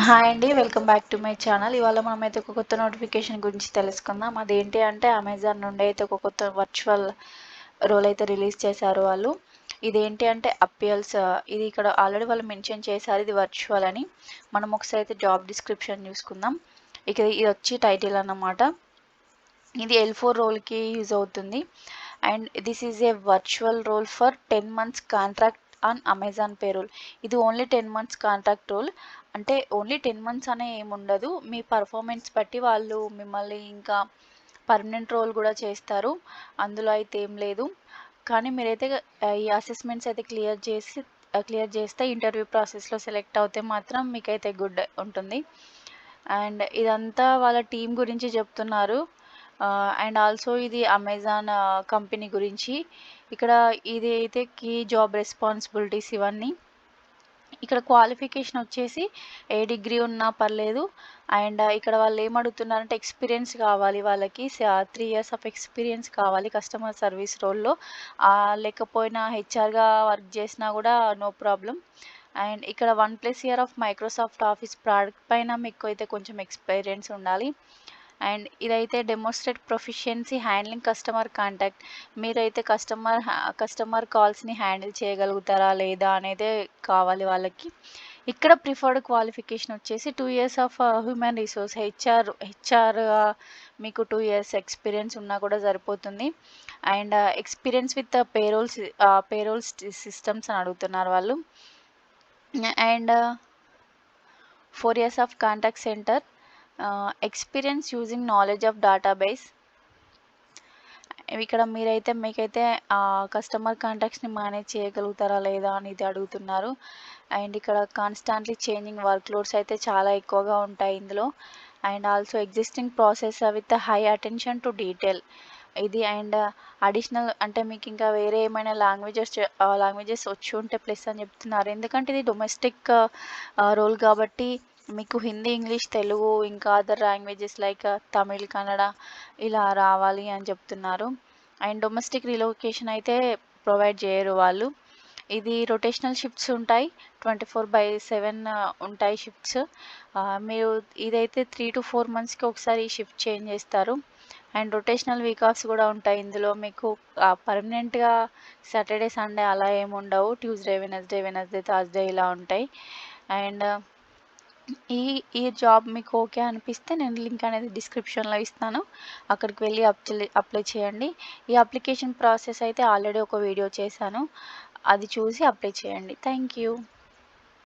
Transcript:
Hi అండి. Welcome back to my channel. ఇవాళ మనమైతే ఒక కొత్త నోటిఫికేషన్ గురించి తెలుసుకుందాం. అదేంటి అంటే అమెజాన్ నుండి అయితే ఒక కొత్త వర్చువల్ రోల్ అయితే రిలీజ్ చేశారు వాళ్ళు. ఇదేంటి అంటే అపియల్స్, ఇది ఇక్కడ ఆల్రెడీ వాళ్ళు మెన్షన్ చేశారు ఇది వర్చువల్ అని. మనం ఒకసారి అయితే జాబ్ డిస్క్రిప్షన్ చూసుకుందాం. ఇక ఇది వచ్చి టైటిల్ అన్నమాట. ఇది L4 రోల్కి యూజ్ అవుతుంది. And this is a virtual role for 10 months contract on Amazon payroll. ఇది ఓన్లీ 10 months కాంట్రాక్ట్ రోల్. అంటే ఓన్లీ 10 months అనే ఏముండదు, మీ పర్ఫార్మెన్స్ బట్టి వాళ్ళు మిమ్మల్ని ఇంకా పర్మనెంట్ రోల్ కూడా చేస్తారు. అందులో అయితే ఏం లేదు. కానీ మీరైతే ఈ అసెస్మెంట్స్ అయితే క్లియర్ చేస్తే ఇంటర్వ్యూ ప్రాసెస్లో సెలెక్ట్ అవుతే మాత్రం మీకైతే గుడ్ ఉంటుంది. అండ్ ఇదంతా వాళ్ళ టీం గురించి చెప్తున్నారు. అండ్ ఆల్సో ఇది అమెజాన్ కంపెనీ గురించి. ఇక్కడ ఇది అయితే కీ జాబ్ రెస్పాన్సిబిలిటీస్ ఇవన్నీ. ఇక్కడ క్వాలిఫికేషన్ వచ్చేసి ఏ డిగ్రీ ఉన్నా పర్లేదు. అండ్ ఇక్కడ వాళ్ళు ఏమడుగుతున్నారంటే ఎక్స్పీరియన్స్ కావాలి వాళ్ళకి. 3 years ఆఫ్ ఎక్స్పీరియన్స్ కావాలి కస్టమర్ సర్వీస్ రోల్లో. లేకపోయినా హెచ్ఆర్గా వర్క్ చేసినా కూడా నో ప్రాబ్లం. అండ్ ఇక్కడ 1+ year of Microsoft office product పైన మీకు అయితే కొంచెం ఎక్స్పీరియన్స్ ఉండాలి. అండ్ ఇదైతే demonstrate proficiency handling customer contact. మీరైతే కస్టమర్ కాల్స్ని హ్యాండిల్ చేయగలుగుతారా లేదా అనేది కావాలి వాళ్ళకి. ఇక్కడ ప్రిఫర్డ్ క్వాలిఫికేషన్ వచ్చేసి 2 years of human resource HR మీకు 2 years ఎక్స్పీరియన్స్ ఉన్నా కూడా సరిపోతుంది. And experience with payroll systems అని అడుగుతున్నారు వాళ్ళు. And 4 years of contact centre experience using knowledge of database. ఇక్కడ మీకైతే కస్టమర్ కాంటాక్ట్స్ని మేనేజ్ చేయగలుగుతారా లేదా అనేది అడుగుతున్నారు. అండ్ ఇక్కడ కాన్స్టాంట్లీ చేంజింగ్ వర్క్ లోడ్స్ అయితే చాలా ఎక్కువగా ఉంటాయి ఇందులో. And also existing process with high attention to detail ఇది. అండ్ అడిషనల్ అంటే మీకు ఇంకా వేరే ఏమైనా లాంగ్వేజెస్ వచ్చి ఉంటే ప్లస్ అని చెప్తున్నారు. ఎందుకంటే ఇది డొమెస్టిక్ రోల్ కాబట్టి మీకు హిందీ, ఇంగ్లీష్, తెలుగు ఇంకా other languages like Tamil, Kannada ఇలా రావాలి అని చెప్తున్నారు. అండ్ డొమెస్టిక్ రిలోకేషన్ అయితే ప్రొవైడ్ చేయరు వాళ్ళు. ఇది రొటేషనల్ షిఫ్ట్స్ ఉంటాయి, 24/7 ఉంటాయి షిఫ్ట్స్. మీరు ఇదైతే 3 to 4 monthsకి ఒకసారి షిఫ్ట్ చేంజ్ చేస్తారు. అండ్ రొటేషనల్ వీక్ ఆఫ్స్ కూడా ఉంటాయి ఇందులో. మీకు పర్మనెంట్గా సాటర్డే, సండే అలా ఏమి ఉండవు. ట్యూస్డే, వెనస్డే, థర్స్డే ఇలా ఉంటాయి. అండ్ ఈ జాబ్ మీకు ఓకే అనిపిస్తే నేను లింక్ అనేది డిస్క్రిప్షన్లో ఇస్తాను, అక్కడికి వెళ్ళి అప్లై చేయండి. ఈ అప్లికేషన్ ప్రాసెస్ అయితే ఆల్రెడీ ఒక వీడియో చేశాను, అది చూసి అప్లై చేయండి. Thank you.